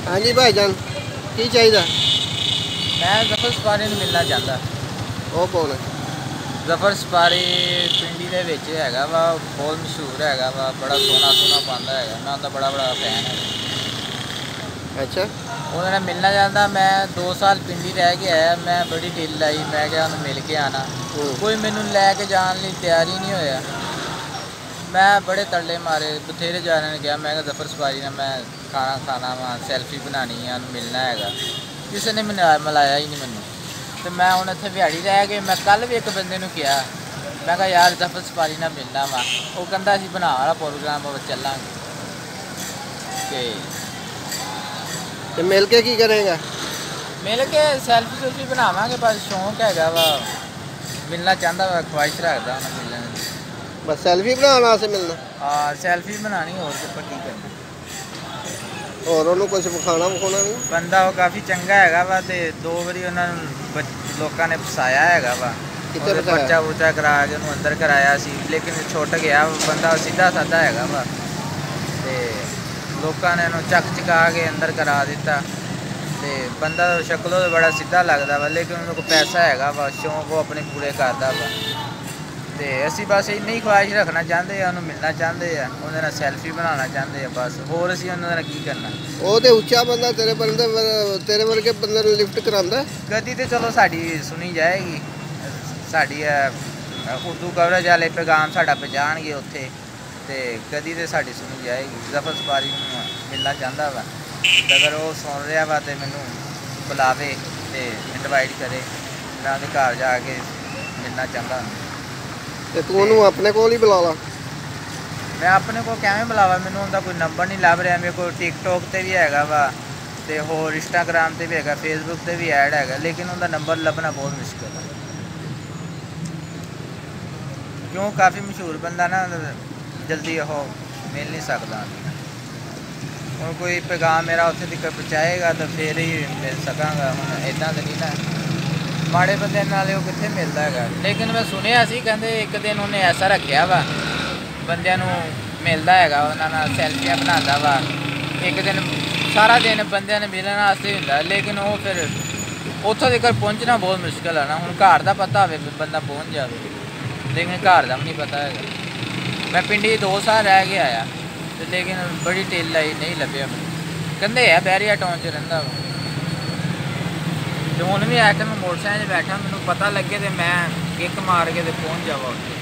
हाँ जी भाईजान की चाहिए? मैं जफर सपारी ਨੂੰ ਮਿਲਣਾ ਚਾਹੁੰਦਾ। ਉਹ ਕੌਣ ਹੈ? जफर सपारी पिंडी ਦੇ ਵਿੱਚ ਹੈਗਾ ਵਾ, ਬਹੁਤ ਮਸ਼ਹੂਰ ਹੈਗਾ ਵਾ, ਬੜਾ ਸੋਹਣਾ ਪਾਉਂਦਾ ਹੈਗਾ, ਮੈਂ ਉਹਦਾ ਬੜਾ ਫੈਨ ਹਾਂ। ਅੱਛਾ, ਉਹਦੇ ਨਾਲ ਮਿਲਣਾ ਚਾਹੁੰਦਾ। मैं 2 ਸਾਲ ਪਿੰਡੀ ਰਹਿ ਕੇ ਆਇਆ, मैं बड़ी ढिल लाई, मैं ਕਿਹਾ ਉਹਨੂੰ ਮਿਲ ਕੇ ਆਣਾ, ਕੋਈ ਮੈਨੂੰ ਲੈ ਕੇ ਜਾਣ ਲਈ ਤਿਆਰ ਹੀ ਨਹੀਂ ਹੋਇਆ। मैं बड़े तरले मारे, बथेरे जाने ने कहा, मैं जफर सपारी ने मैं खाना वा, सैल्फी बनानी है, मिलना है, किसी ने मिलाया ही नहीं मैनू। तो मैं हूँ इतने दिहाड़ी रह गए। मैं कल भी एक बंदे कहा, मैं कहा यार जफर सपारी ने मिलना वा, वो कहता असीं बना वाला प्रोग्राम चलांगे। तो मिल के की करेगा? मिल के सैल्फी सुल्फी बनावांगे, बस शौक हैगा वा, मिलना चाहता वा, ख्वाहिश रखता उन्हें मिलने की। बस सैल्फी बनाने से मिलना? हाँ सैल्फी बनानी, और की करना। और उन्होंने कुछ विखाना नहीं? बंदा वो काफ़ी चंगा हैगा वा, ते 2 बारी उन्होंने लोगों ने फसाया हैगा वा, पर्चा पुर्चा करा के उन्होंने अंदर कराया सी, लेकिन छुट गया बंदा, सीधा साधा हैगा वा, ते लोगों ने उन्होंने चक चका के अंदर करा दिता। ते बंदा शक्लों तो बड़ा सीधा लगता वा, लेकिन उन्होंने को पैसा हैगा वा, शौक वो अपने पूरे करता वा। तो असी बस इन्नी ख्वाहिश रखना चाहते हैं, उन्होंने मिलना चाहते हैं, उन्होंने सैल्फी बनाना चाहते हैं, बस होर असी उन्होंने की करना। वो तो उच्चा बंदा तेरे वर्गे बंदे लिफ्ट करांदा गद्दी तो चलो साड़ी सुनी जाएगी, साड़ी उर्दू कवरेज वाले पैगाम साड़ा पहुँचाएंगे उत्थे, तो गद्दी तो साड़ी सुनी जाएगी। जफर सपारी मिलना चाहता वा, अगर वो सुन रहा वा तो मैनू बुलावे, तो इनवाइट करे, मैं उनके घर जाके मिलना चाहता। तो तू उन्होंने अपने कोल ही बुला ला? मैं अपने को कैमें बुलावा, मैनू उनका कोई नंबर नहीं लभ रहा। मेरे को टिकटॉक पर भी हैगा वा, तो होर इंस्टाग्राम पर भी हैगा, फेसबुक पर भी ऐड हैगा, लेकिन उनका नंबर लभना बहुत मुश्किल है, क्यों काफ़ी मशहूर बंदा ना, जल्दी वो मिल नहीं सकता। और कोई पैगाम मेरा उत्थे तक पहुँचाएगा तो फिर ही मिल सकांगा, हम इदा तो नहीं ना, माड़े बंदे नाल वो कित्थे मिलता है। लेकिन मैं सुनिया सी कहते एक दिन उन्हें ऐसा रखा वा, बंदियां नूं मिलता है, उन्होंने सैल्फियाँ बनाता वा, एक दिन सारा दिन बंदियां ने मिलने वास्ते होंदा, लेकिन वो फिर उत्थों तक पहुँचना बहुत मुश्किल है ना। हुण घर का पता हो बंदा पहुँच जाए, लेकिन घर का भी नहीं पता है। मैं पिंडी 2 साल रह के आया, लेकिन बड़ी ढिल लाई, नहीं लभ्या मैनूं। कहते है बैरिया टाउन च रहिंदा वा, तो हुण भी इस टाइम मोटरसाइकिल बैठा, मैनूं पता लगे तो मैं किक मार के पहुँच जावा उत्थे।